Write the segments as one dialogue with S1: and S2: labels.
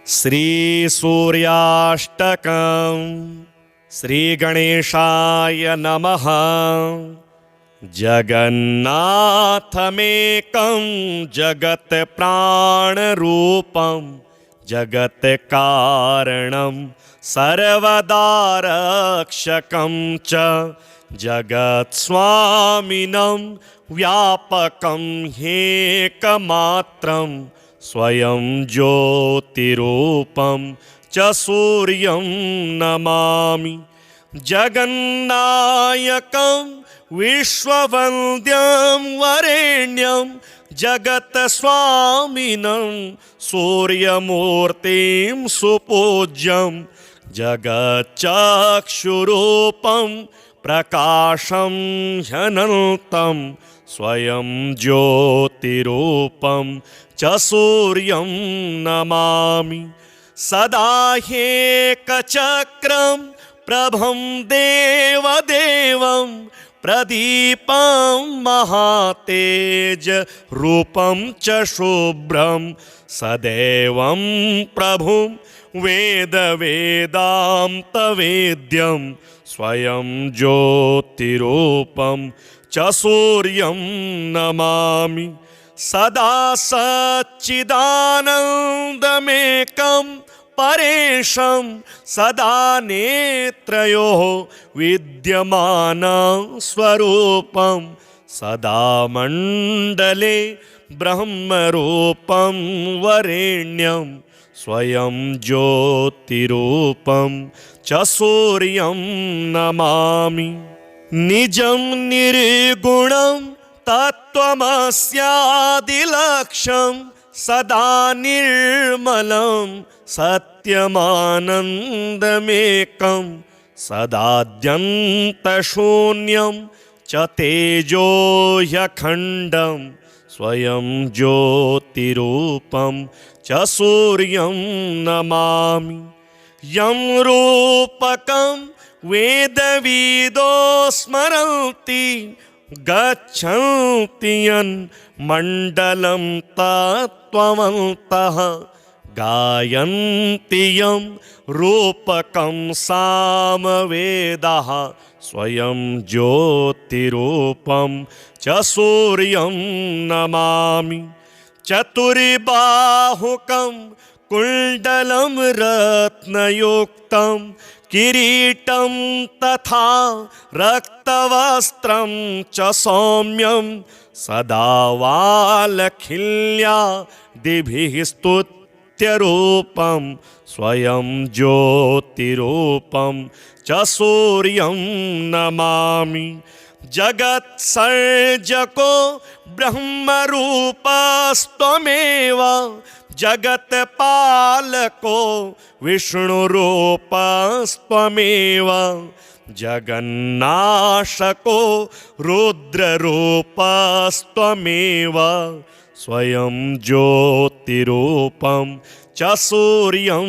S1: श्रीसूर्याष्टकं श्रीगणेशाय नमः। जगन्नाथमेकं जगत्प्राणरूपं जगत्कारणं सर्वदारक्षकं च जगत्स्वामिनं व्यापकं ह्येकमात्रं स्वयं ज्योतिरूपं च सूर्यं नमामि। जगन्नायकं विश्ववन्द्यं वरेण्यं जगत्स्वामिनं सूर्यमूर्तिं सुपूज्यं जगच्चक्षुरूपं प्रकाशं ह्यनन्तं स्वयं ज्योतिरूपं च सूर्यं नमामि। सदा ह्येकचक्रं प्रभं देवदेवं प्रदीपं महातेजरूपं च शुभ्रं सदैवं प्रभुं वेदवेदान्तवेद्यं स्वयं ज्योतिरूपं च सूर्यं नमामि। सदा सच्चिदानन्दमेकं परेशं सदा नेत्रयोः विद्यमानं स्वरूपं सदा मण्डले ब्रह्मरूपं वरेण्यं स्वयं ज्योतिरूपं च सूर्यं नमामि। निजं निर्गुणं तत्त्वमस्यादिलक्ष्यं सदा निर्मलं सत्यमानन्दमेकं सदाद्यन्तशून्यं च तेजोह्यखण्डं स्वयं ज्योतिरूपं च सूर्यं नमामि। यं रूपकं वेदविदो स्मरन्ति गच्छन्ति यन्मण्डलं तत्त्ववन्तः गायन्ति यं रूपकं सामवेदः स्वयं ज्योतिरूपं च सूर्यं नमामि। चतुर्बाहुकं कुण्डलं रत्नयुक्तं किरीटं तथा रक्तवस्त्रं च सौम्यं सदा वालखिल्यादिभिः स्तुत्यरूपं स्वयं ज्योतिरूपं च सूर्यं नमामि। जगत्सर्जको ब्रह्मरूपस्त्वमेव जगत्पालको विष्णुरूपस्त्वमेव जगन्नाशको रुद्ररूपस्त्वमेव स्वयं ज्योतिरूपं च सूर्यं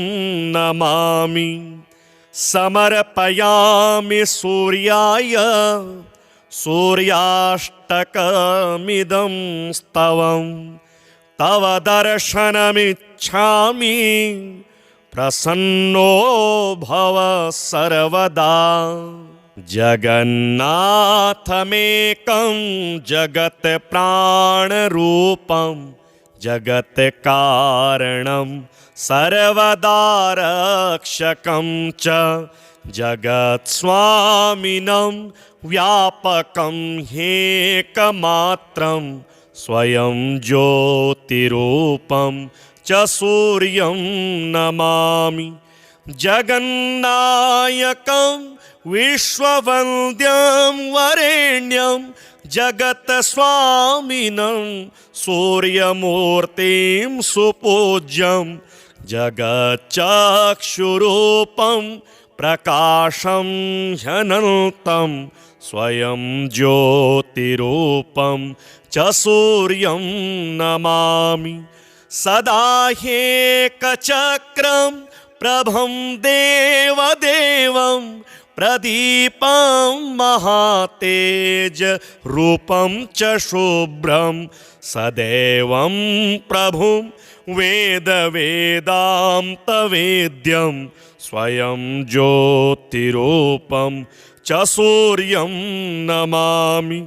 S1: नमामि। समर्पयामि सूर्याय सूर्याष्टकमिदं स्तवं तव दर्शनमिच्छामि प्रसन्नो भव सर्वदा। जगन्नाथमेकं जगत्प्राणरूपं जगत्कारणं सर्वदारक्षकं च जगत्स्वामिनं व्यापकं ह्येकमात्रं स्वयं ज्योतिरूपं च सूर्यं नमामि। जगन्नायकं विश्ववन्द्यं वरेण्यं जगत्स्वामिनं सूर्यमूर्तिं सुपूज्यं जगच्चक्षुरूपं प्रकाशं ह्यनन्तं स्वयं ज्योतिरूपं च सूर्यं नमामि। सदा ह्येकचक्रं प्रभं देवदेवं प्रदीपं महातेजरूपं च शुभ्रं सदैवं प्रभुं वेदवेदान्तवेद्यं स्वयं ज्योतिरूपं च सूर्यं नमामि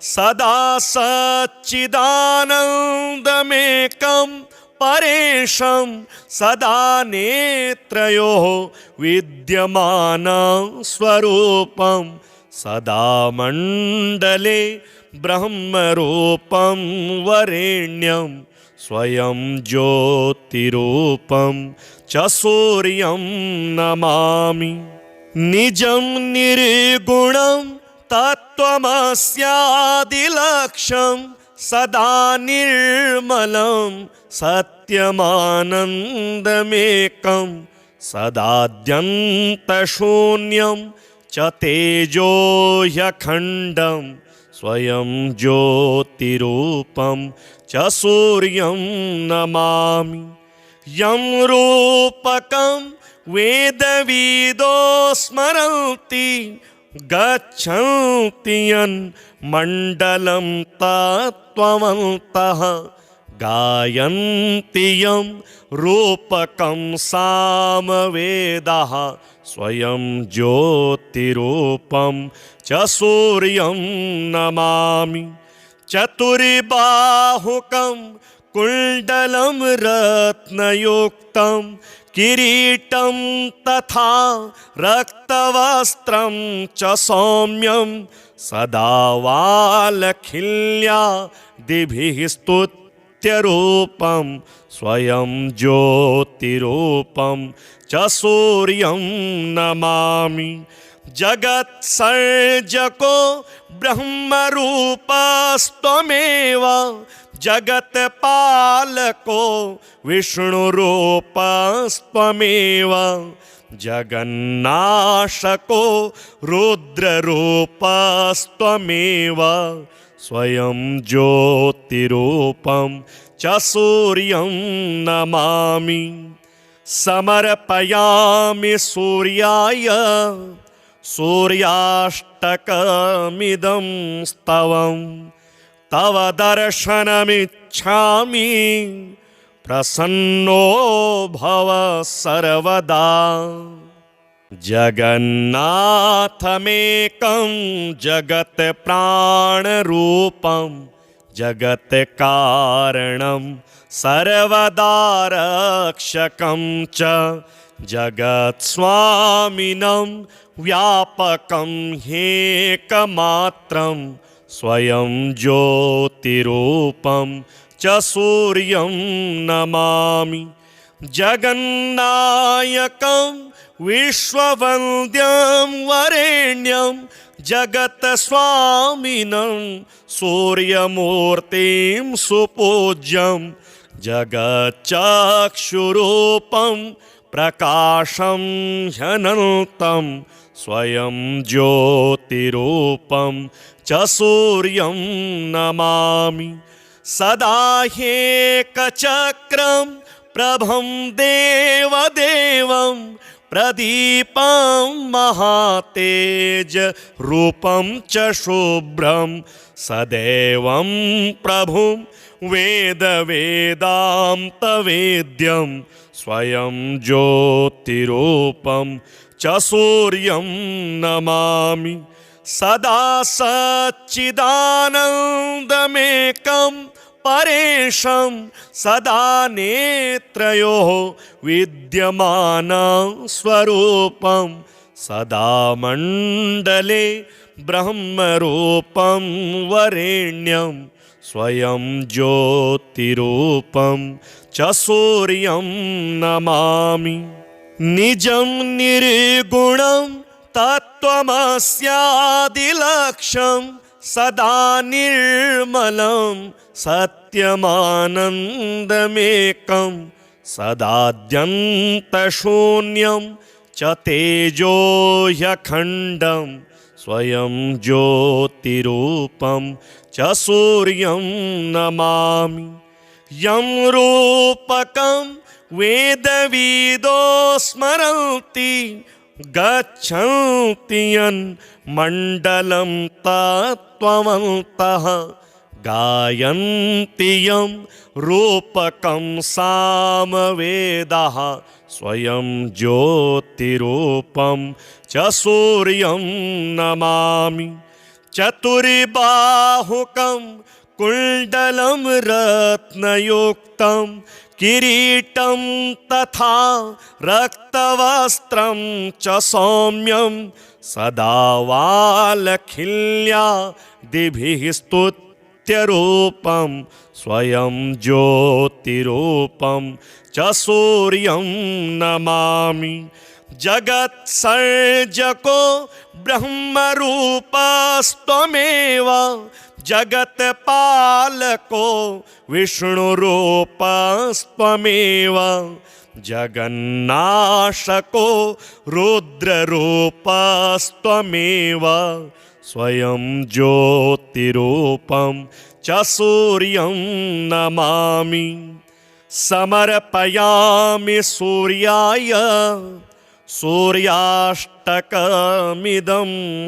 S1: सदा सच्चिदानन्दमेकं परेशं सदा नेत्रयोः विद्यमानं स्वरूपं सदा मण्डले ब्रह्मरूपं वरेण्यं स्वयं ज्योतिरूपं च सूर्यं नमामि निजं निर्गुणं तत्त्वमस्यादिलक्ष्यं सदा निर्मलं सत्यमानन्दमेकं सदाद्यन्तशून्यं च तेजोह्यखण्डं स्वयं ज्योतिरूपं च सूर्यं नमामि यं रूपकं वेदविदो स्मरन्ति गच्छन्ति यन्मण्डलं तत्त्ववन्तः गायन्ति यं रूपकं सामवेदः स्वयं ज्योतिरूपं च सूर्यं नमामि चतुर्बाहुकं कुण्डलं रत्नयुक्तं किरीटं तथा रक्तवस्त्रं च सौम्यं सदा वालखिल्या दिभिः स्तुत्यरूपं स्वयं ज्योतिरूपं च सूर्यं नमामि जगत्सर्जको ब्रह्मरूपस्त्वमेव जगत्पालको विष्णुरूपस्त्वमेव जगन्नाशको रुद्ररूपस्त्वमेव स्वयं ज्योतिरूपं च सूर्यं नमामि समर्पयामि सूर्याय सूर्याष्टकमिदं स्तवं तव दर्शनमिच्छामि प्रसन्नो भव सर्वदा जगन्नाथमेकं जगत्प्राणरूपं जगत्कारणं सर्वदा रक्षकं च जगत्स्वामिनं व्यापकं ह्येकमात्रं स्वयं ज्योतिरूपं च सूर्यं नमामि जगन्नायकं विश्ववन्द्यं वरेण्यं जगत्स्वामिनं सूर्यमूर्तिं सुपूज्यं जगच्चक्षुरूपं प्रकाशं ह्यनन्तं स्वयं ज्योतिरूपं च सूर्यं नमामि सदा ह्येकचक्रं प्रभं देवदेवं प्रदीपं महातेजरूपं च शुभ्रं सदैवं प्रभुं वेदवेदान्तवेद्यं स्वयं ज्योतिरूपं च सूर्यं नमामि सदा सच्चिदानन्दमेकं परेशं सदा नेत्रयोः विद्यमानं स्वरूपं सदा मण्डले ब्रह्मरूपं वरेण्यं स्वयं ज्योतिरूपं च सूर्यं नमामि निजं निर्गुणं तत्त्वमस्यादिलक्ष्यं सदा निर्मलं सत्यमानन्दमेकं सदाद्यन्तशून्यं च तेजोह्यखण्डं स्वयं ज्योतिरूपं च सूर्यं नमामि यं रूपकं वेदविदो स्मरन्ति गच्छन्ति यन्मण्डलं तत्त्ववन्तः गायन्ति यं रूपकं सामवेदः स्वयं ज्योतिरूपं च सूर्यं नमामि। चतुर्बाहुकं कुण्डलं रत्नयुक्तं किरीटं तथा रक्तवस्त्रं च सौम्यं सदा वालखिल्या दिभिः स्तुत्यरूपं स्वयं ज्योतिरूपं च सूर्यं नमामि। जगत्सर्जको ब्रह्मरूपस्त्वमेव जगत्पालको विष्णुरूपस्त्वमेव जगन्नाशको रुद्ररूपस्त्वमेव स्वयं ज्योतिरूपं च सूर्यं नमामि। समर्पयामि सूर्याय सूर्याष्टकमिदं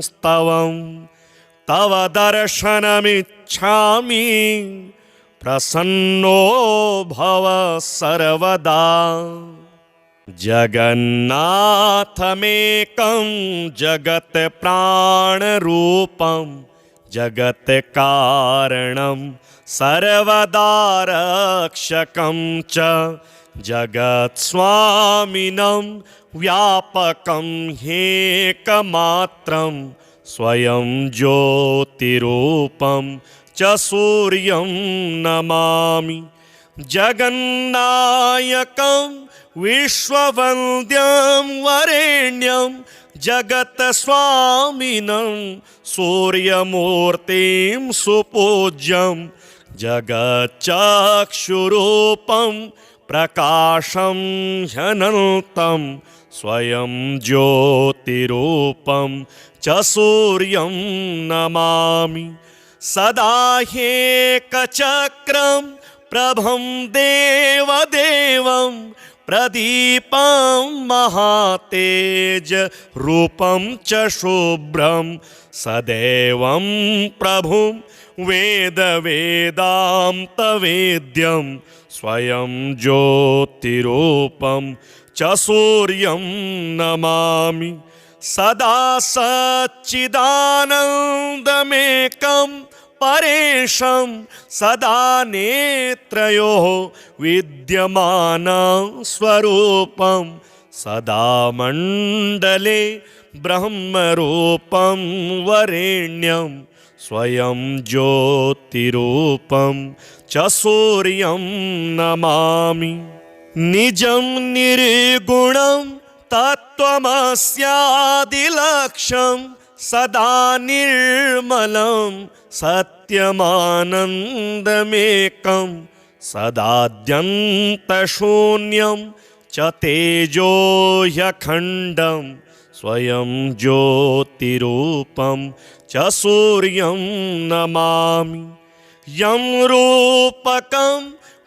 S1: स्तवं तव दर्शनमिच्छामि प्रसन्नो भव सर्वदा। जगन्नाथमेकं जगत्प्राणरूपं जगत्कारणं सर्वदा रक्षकं च जगत्स्वामिनं व्यापकं ह्येकमात्रं स्वयं ज्योतिरूपं च सूर्यं नमामि। जगन्नायकं विश्ववन्द्यं वरेण्यं जगत्स्वामिनं सूर्यमूर्तिं सुपूज्यं जगच्चक्षुरूपं प्रकाशं ह्यनन्तं स्वयं ज्योतिरूपं च सूर्यं नमामि। सदा ह्येकचक्रं प्रभं देवदेवं प्रदीपं महातेजरूपं च शुभ्रं सदैवं प्रभुं वेदवेदान्तवेद्यं स्वयं ज्योतिरूपं च सूर्यं नमामि। सदा सच्चिदानन्दमेकं परेशं सदा नेत्रयोः विद्यमानं स्वरूपं सदा मण्डले ब्रह्मरूपं वरेण्यं स्वयं ज्योतिरूपं च सूर्यं नमामि। निजं निर्गुणं तत्त्वमस्यादिलक्ष्यं सदा निर्मलं सत्यमानन्दमेकं सदाद्यन्तशून्यं च तेजो ह्यखण्डं स्वयं ज्योतिरूपं च सूर्यं नमामि। यं रूपकं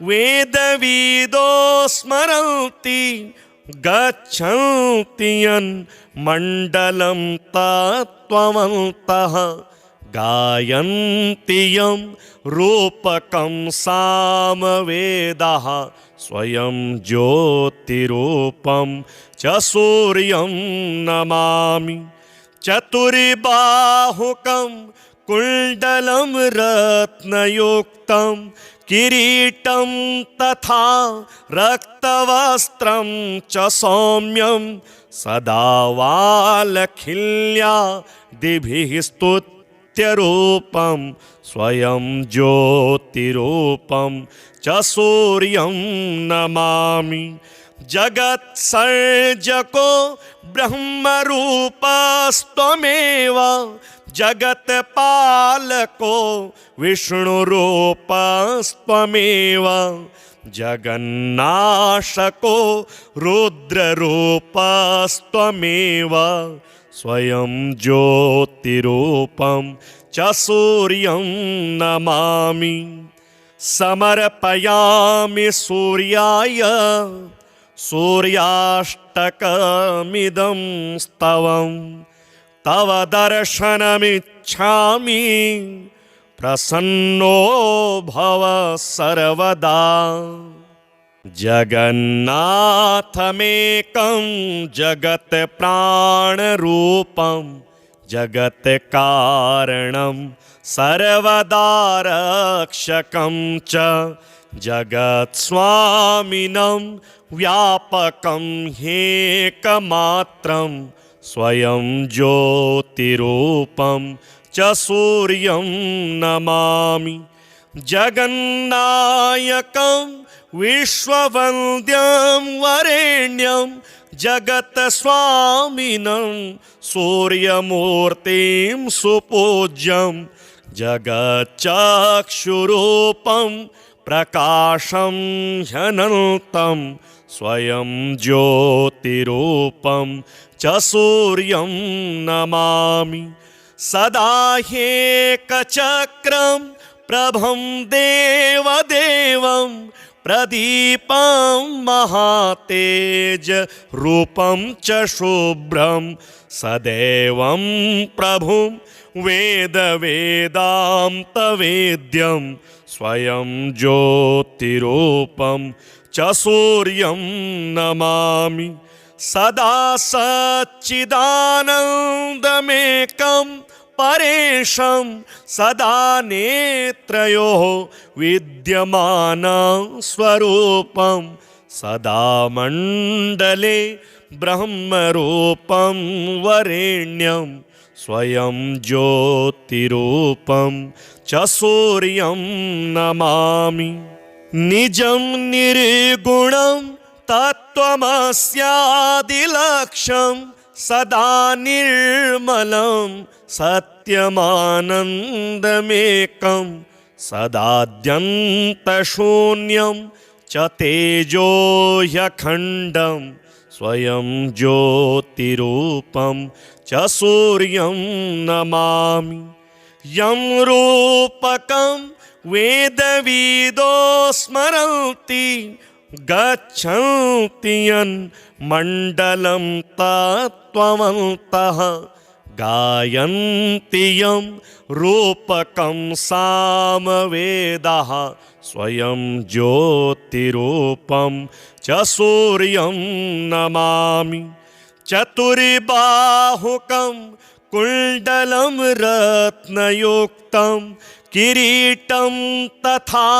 S1: वेदविदो स्मरन्ति गच्छन्ति यन्मण्डलं तत्त्ववन्तः गायन्ति यं रूपकं सामवेदः स्वयं ज्योतिरूपं च सूर्यं नमामि। चतुर्बाहुकं कुण्डलं रत्नयुक्तं किरीटं तथा रक्तवस्त्रं च सौम्यं सदा वालखिल्या दिभिः स्तुत्यरूपं स्वयं ज्योतिरूपं च सूर्यं नमामि। जगत्सर्जको ब्रह्मरूपस्त्वमेव जगत्पालको विष्णुरूपस्त्वमेव जगन्नाशको रुद्ररूपस्त्वमेव स्वयं ज्योतिरूपं च सूर्यं नमामि। समर्पयामि सूर्याय सूर्याष्टकमिदं स्तवं तव दर्शनमिच्छामि प्रसन्नो भव सर्वदा। जगन्नाथमेकं जगत्प्राणरूपं जगत्कारणं सर्वदा रक्षकं च जगत्स्वामिनं व्यापकं ह्येकमात्रं स्वयं ज्योतिरूपं च सूर्यं नमामि। जगन्नायकं विश्ववन्द्यं वरेण्यं जगत्स्वामिनं सूर्यमूर्तिं सुपूज्यं जगच्चक्षुरूपं प्रकाशं ह्यनन्तं स्वयं ज्योतिरूपं च सूर्यं नमामि। सदा ह्येकचक्रं प्रभं देवदेवं प्रदीपं महातेज रूपं च शुभ्रं सदैवं प्रभुं वेदवेदान्तवेद्यं स्वयं ज्योतिरूपं च सूर्यं नमामि। सदा सच्चिदानन्दमेकं परेशं सदा नेत्रयोः विद्यमानं स्वरूपं सदा मण्डले ब्रह्मरूपं वरेण्यं स्वयं ज्योतिरूपं च सूर्यं नमामि। निजं निर्गुणं तत्त्वमस्यादिलक्ष्यं सदा निर्मलं सत्यमानन्दमेकं सदाद्यन्तशून्यं च तेजो ह्यखण्डं स्वयं ज्योतिरूपं च सूर्यं नमामि। यं रूपकं वेदविदो स्मरन्ति गच्छन्ति यन्मण्डलं तत्त्ववन्तः गायन्ति यं रूपकं सामवेदः स्वयं ज्योतिरूपं च सूर्यं नमामि। चतुर्बाहुकं कुण्डलं रत्नयुक्तं किरीटं तथा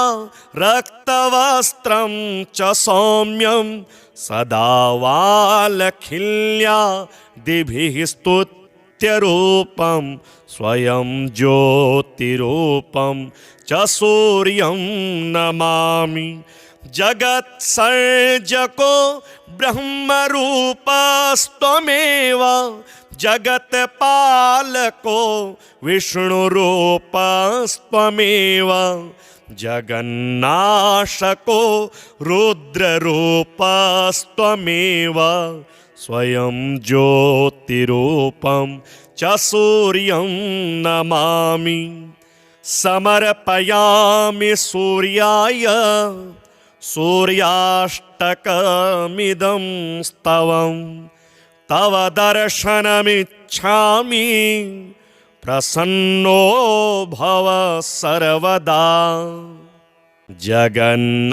S1: रक्तवस्त्रं च सौम्यं सदा वालखिल्या दिभिः स्तुत्यरूपं स्वयं ज्योतिरूपं च सूर्यं नमामि। जगत्सर्जको ब्रह्मरूपस्त्वमेव जगत्पालको विष्णुरूपस्त्वमेव जगन्नाशको रुद्ररूपस्त्वमेव स्वयं ज्योतिरूपं च सूर्यं नमामि। समर्पयामि सूर्याय सूर्याष्टकमिदं स्तवं तव दर्शनमिच्छामि प्रसन्नो भव सर्वदा। जगन्नाथमेकं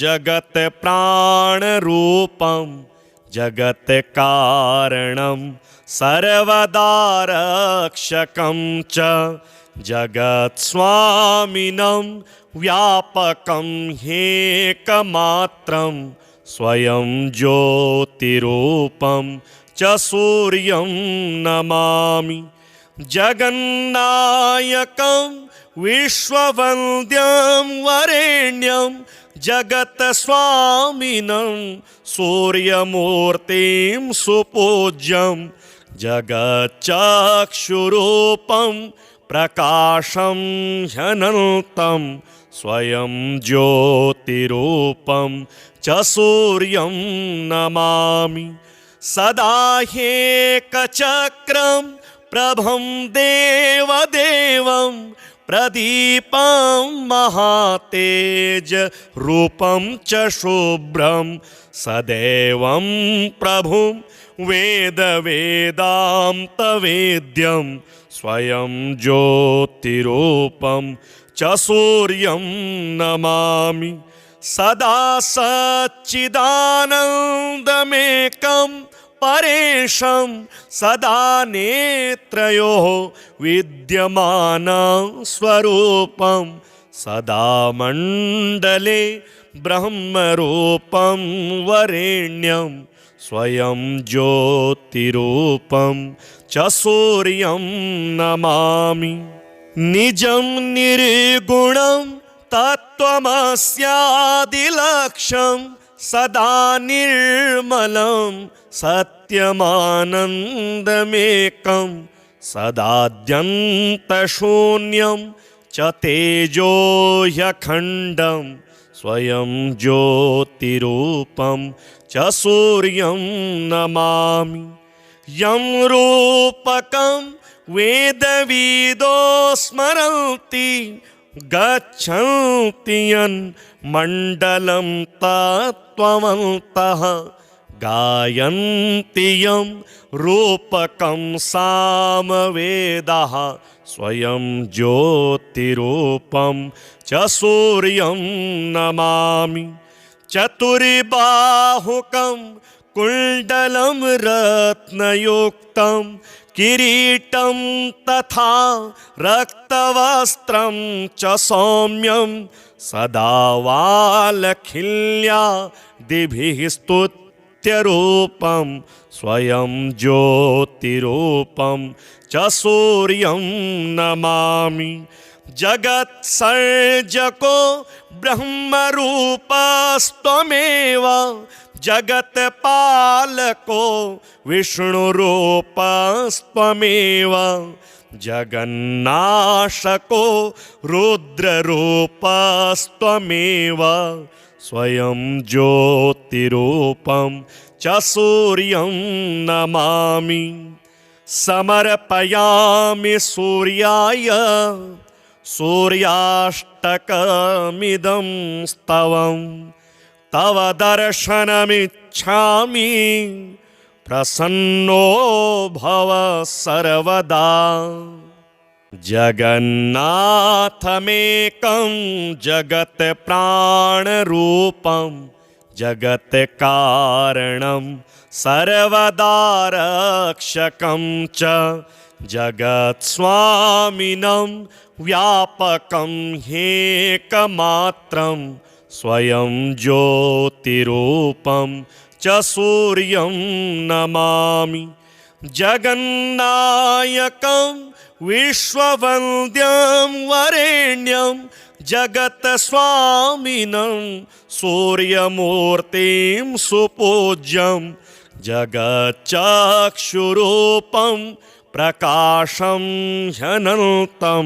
S1: जगत्प्राणरूपं जगत्कारणं सर्वदा रक्षकं च जगत्स्वामिनं व्यापकं ह्येकमात्रं स्वयं ज्योतिरूपं च सूर्यं नमामि। जगन्नायकं विश्ववन्द्यं वरेण्यं जगत्स्वामिनं सूर्यमूर्तिं सुपूज्यं जगच्चक्षुरूपं प्रकाशं ह्यनन्तं स्वयं ज्योतिरूपं च सूर्यं नमामि। सदा ह्येकचक्रं प्रभं देवदेवं प्रदीपं महातेज रूपं च शुभ्रं सदैवं प्रभुं वेदवेदान्तवेद्यं स्वयं ज्योतिरूपं च सूर्यं नमामि सदा सच्चिदानन्दमेकं परेशं सदा नेत्रयोः विद्यमानं स्वरूपं सदा मण्डले ब्रह्मरूपं वरेण्यं स्वयं ज्योतिरूपं च सूर्यं नमामि निजं निर्गुणं तत्त्वमस्यादिलक्ष्यं सदा निर्मलं सत्यमानन्दमेकं सदाद्यन्तशून्यं च तेजोह्यखण्डं स्वयं ज्योतिरूपं च सूर्यं नमामि यं रूपकं वेदविदो स्मरन्ति गच्छन्ति यन्मण्डलं तत्त्वमन्तः गायन्ति यं रूपकं सामवेदः स्वयं ज्योतिरूपं च सूर्यं नमामि चतुर्बाहुकं कुण्डलं रत्नयुक्तं किरीटं तथा रक्तवस्त्रं च सौम्यं सदा वालखिल्या दिभिः स्तुत्यरूपं स्वयं ज्योतिरूपं च सूर्यं नमामि जगत्सर्जको ब्रह्मरूपस्त्वमेव जगत्पालको विष्णुरूपस्त्वमेव जगन्नाशको रुद्ररूपस्त्वमेव स्वयं ज्योतिरूपं च सूर्यं नमामि समर्पयामि सूर्याय सूर्याष्टकमिदं स्तवं तव दर्शनमिच्छामि प्रसन्नो भव सर्वदा जगन्नाथमेकं जगत्प्राणरूपं जगत्कारणं सर्वदा रक्षकं च जगत्स्वामिनं व्यापकं ह्येकमात्रं स्वयं ज्योतिरूपं च सूर्यं नमामि जगन्नायकं विश्ववन्द्यं वरेण्यं जगत्स्वामिनं सूर्यमूर्तिं सुपूज्यं जगच्चक्षुरूपं प्रकाशं ह्यनन्तं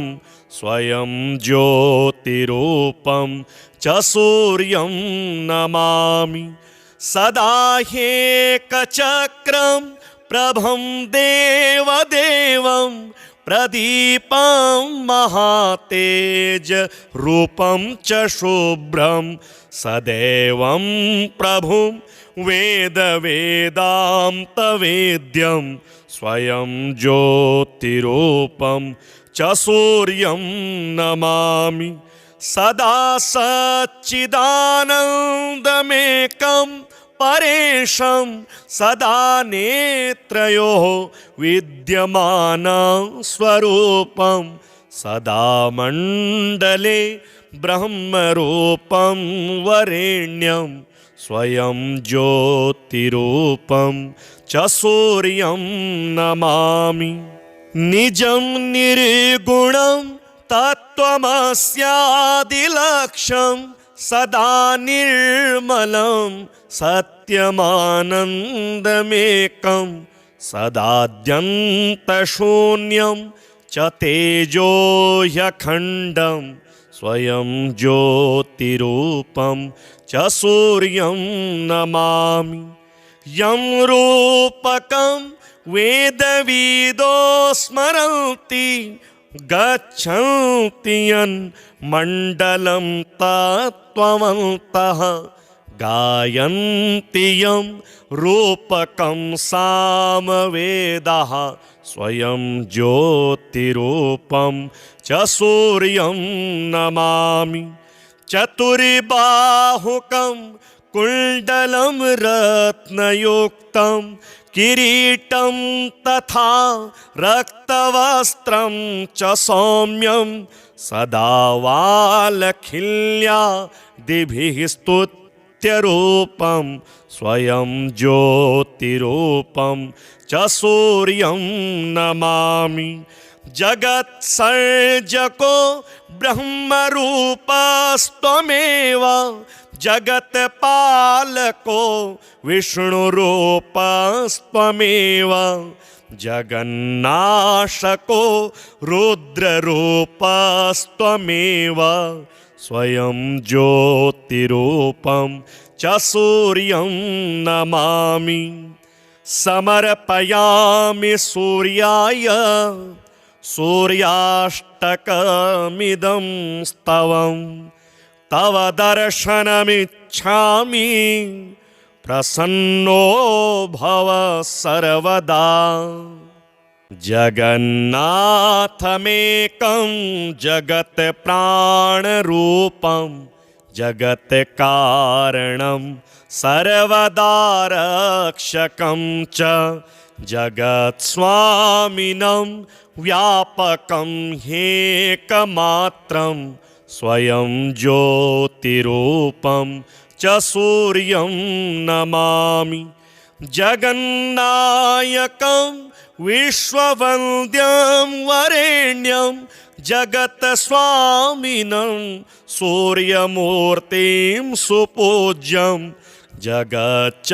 S1: स्वयं ज्योतिरूपं च सूर्यं नमामि सदा ह्येकचक्रं प्रभं देवदेवं प्रदीपं महातेज रूपं च शुभ्रं सदैवं प्रभुं वेदवेदान्तवेद्यं स्वयं ज्योतिरूपं च सूर्यं नमामि सदा सच्चिदानन्दमेकं परेशं सदा नेत्रयोः विद्यमानं स्वरूपं सदा मण्डले ब्रह्मरूपं वरेण्यं स्वयं ज्योतिरूपं च सूर्यं नमामि निजं निर्गुणं तत्त्वमस्यादिलक्ष्यं सदा निर्मलं सत्यमानन्दमेकं सदाद्यन्तशून्यं च तेजोह्यखण्डं स्वयं ज्योतिरूपं च सूर्यं नमामि यं रूपकं वेदविदो स्मरन्ति गच्छन्ति यन्मण्डलं तत्त्ववन्तः गायन्ति यं रूपकं सामवेदः स्वयं ज्योतिरूपं च सूर्यं नमामि चतुर्बाहुकं कुण्डलं रत्नयुक्तं किरीटं तथा रक्तवस्त्रं च सौम्यं सदा वालखिल्या दिभिः स्तुत्यरूपं स्वयं ज्योतिरूपं च सूर्यं नमामि जगत्सर्जको ब्रह्मरूपस्त्वमेव जगत्पालको विष्णुरूपस्त्वमेव जगन्नाशको रुद्ररूपस्त्वमेव स्वयं ज्योतिरूपं च सूर्यं नमामि समर्पयामि सूर्याय सूर्याष्टकमिदं स्तवम् तव दर्शनमिच्छामि प्रसन्नो भव सर्वदा जगन्नाथमेकं जगत्प्राणरूपं जगत्कारणं सर्वदा रक्षकं च जगत्स्वामिनं व्यापकं ह्येकमात्रं स्वयं ज्योतिरूपं च सूर्यं नमामि जगन्नायकं विश्ववन्द्यं वरेण्यं जगत्स्वामिनं सूर्यमूर्तिं सुपूज्यं जगच्चक्षुरूपं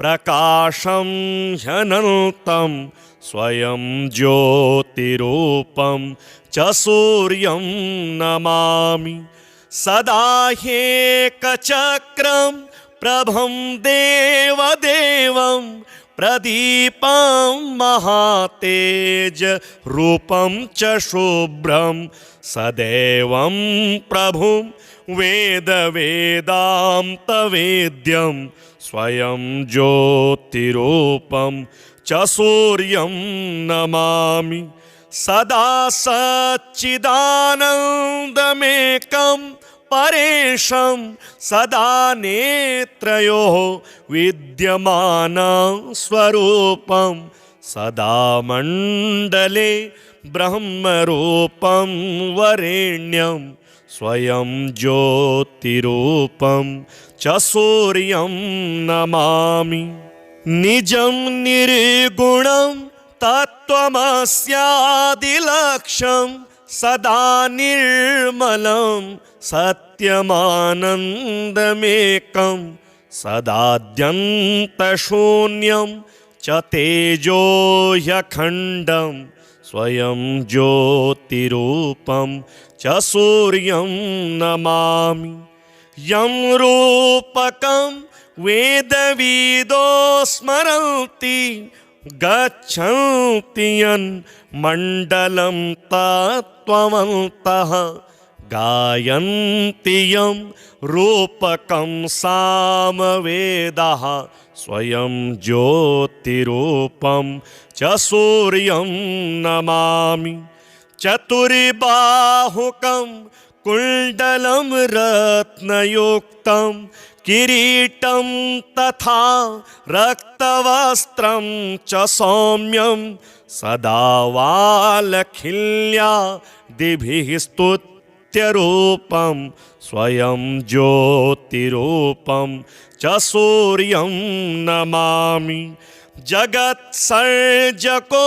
S1: प्रकाशं ह्यनन्तं स्वयं ज्योतिरूपं च सूर्यं नमामि सदा ह्येकचक्रं प्रभं देवदेवं प्रदीपं महातेजरूपं च शुभ्रं सदैवं प्रभुं वेदवेदान्तवेद्यं स्वयं ज्योतिरूपं च सूर्यं नमामि सदा सच्चिदानन्दमेकं परेशं सदा नेत्रयोः विद्यमानं स्वरूपं सदा मण्डले ब्रह्मरूपं वरेण्यं स्वयं ज्योतिरूपं च सूर्यं नमामि निजं निर्गुणं तत्त्वमस्यादिलक्ष्यं सदा निर्मलं सत्यमानन्दमेकं सदाद्यन्तशून्यं च तेजोह्यखण्डं स्वयं ज्योतिरूपं च सूर्यं नमामि यं रूपकं वेदविदो स्मरन्ति गच्छन्ति यन्मण्डलं तत्त्ववन्तः गायन्ति यं रूपकं सामवेदः स्वयं ज्योतिरूपं च सूर्यं नमामि चतुर्बाहुकं कुण्डलं रत्नयुक्तं किरीटं तथा रक्तवस्त्रं च सौम्यं सदा वालखिल्या दिभिः स्तुत्यरूपं स्वयं ज्योतिरूपं च सूर्यं नमामि जगत्सर्जको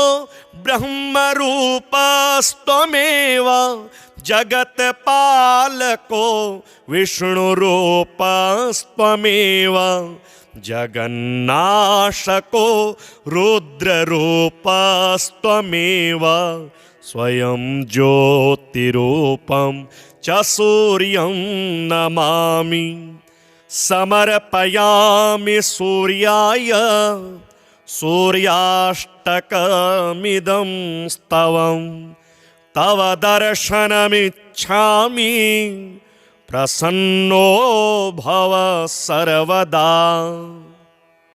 S1: ब्रह्मरूपस्त्वमेव जगत्पालको विष्णुरूपस्त्वमेव जगन्नाशको रुद्ररूपस्त्वमेव स्वयं ज्योतिरूपं च सूर्यं नमामि समर्पयामि सूर्याय सूर्याष्टकमिदं स्तवं तव दर्शनमिच्छामि प्रसन्नो भव सर्वदा।